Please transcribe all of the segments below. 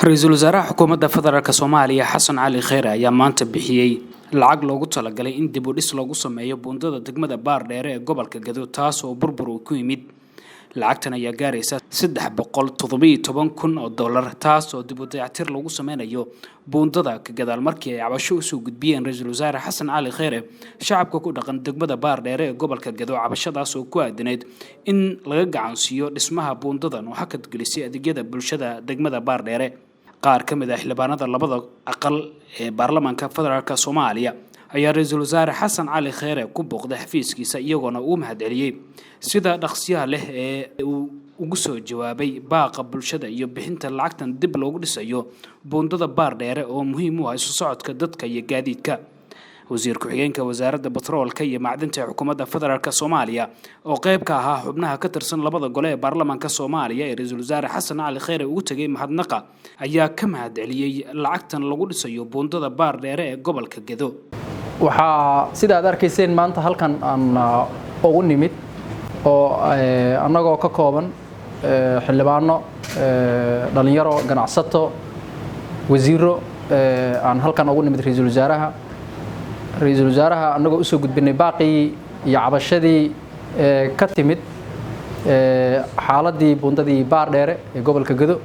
Ra'iisul Wasaaraha Xukuumadda Federaalka Soomaaliya Xasan Cali Kheyre ayaa maanta bixiyay lacag loogu talagalay in dib u dhis lagu sameeyo buundada degmada Baardheere ee gobolka Gadow taas oo burbur ku yimid. Lacagtan ayaa gaaraysa $317,000 oo dollar taas oo dib u dayactir lagu sameynayo buundada ka gadaal markii ay cabasho u soo gudbiyeen Ra'iisul Wasaare Xasan Cali Kheyre shacabka ku dhaqan degmada Baardheere ee gobolka Gadow cabashadaas oo ku aadanayd in laga gacansiiyo dhismaha buundadan oo hakad gelisay adeegyada bulshada degmada Baardheere. qaar ka mid ah xildhibaanada labada aqal ee baarlamaanka federaalka Soomaaliya ayaa Ra'iisul Wasaare Xasan Cali Kheyre ku booqday xafiiskiisa iyagoona uu mahadceliyay sida dhaqsiyaha leh ee uu ugu soo jawaabay baaqa bulshada iyo bixinta lacagtan dib loogu dhisayo buundada Baardheere oo muhiim u ah isu socodka dadka iyo gaadiidka. wasiir ku-xigeenka wasaaradda batroolka iyo macdanta ee xukuumadda federaalka Soomaaliya oo qayb ka ahaa xubnaha ka tirsan labada gole ee baarlamaanka Soomaaliya ee Ra'iisul Wasaare Xasan Cali Kheyre ugu tagay mahadnaqa ayaa ka mahadceliyay lacagtan lagu dhisayo buundada Baardheere ee gobolka Gadow. waxaa sida aad arkayseen maanta halkan aan ugu nimid oo annagoo ka kooban xildhibaano dhalinyaro ganacsato wasiiro aan halkan ugu nimid Ra'iisul Wasaaraha annagoo u soo gudbinay baaqii iyo cabashadii ka timid xaaladii buundadii Baardheere ee gobolka Gadow.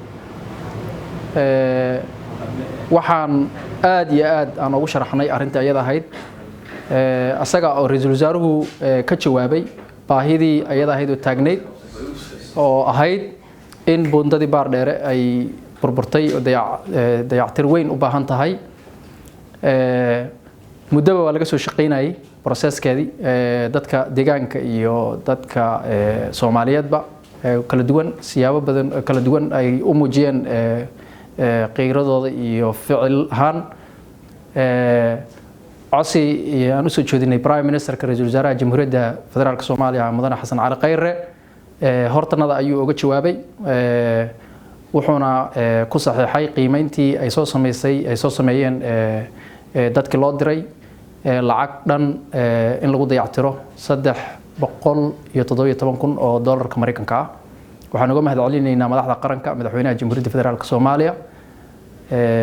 waxaan aad iyo aad aan ugu sharaxnay arrinta ayada ahayd asaga oo Ra'iisul Wasaaruhu ka jawaabay baahidii ayada ahayd oo taagneyd oo ahayd in buundadii Baardheere ay burburtay oo dayactir weyn u baahan tahay. muddaba waa laga soo shaqeynayay processkeedii dadka deegaanka iyo dadka Soomaaliyeedba kala duwan siyaabo badan kala duwan ay u muujiyeen qeyradooda iyo ficil ahaan codsi aan u soo jeedinay Prime Ministerka Ra'iisul Wasaaraha Jamhuuriyadda Federaalka Soomaaliya Mudane Xasan Cali Kheyre hortanada ayuu uga jawaabay wuxuuna ku saxiixay qiimeyntii ay soo sameeyeen dadkii loo diray lacag dhan in lagu dayactiro $317,000 oo dollarka Mareykanka ah. waxaan uga mahadcelinaynaa madaxda qaranka madaxweynaha Jamhuuriyadda Federaalka Soomaaliya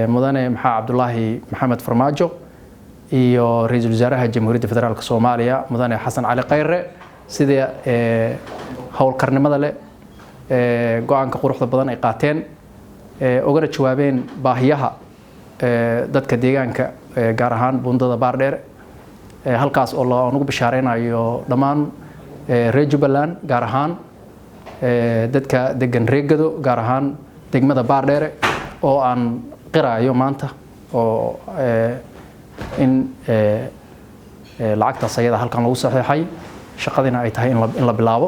Mudane Cabdullaahi Maxamed Farmaajo iyo Ra'iisul Wasaaraha Jamhuuriyadda Federaalka Soomaaliya Mudane Xasan Cali Kheyre sida howlkarnimada leh go'aanka quruxda badan ay qaateen ugana jawaabeen baahiyaha dadka deegaanka gaar ahaan buundada Baardheere halkaas oo la ugu bishaareynayo dhammaan reer Jubbaland gaar ahaan dadka degan reer Gadow gaar ahaan degmada Baardheere oo aan qiraayo maanta oo in lacagtaas ayada halkan lagu saxiixay shaqadina ay tahay in la bilaabo.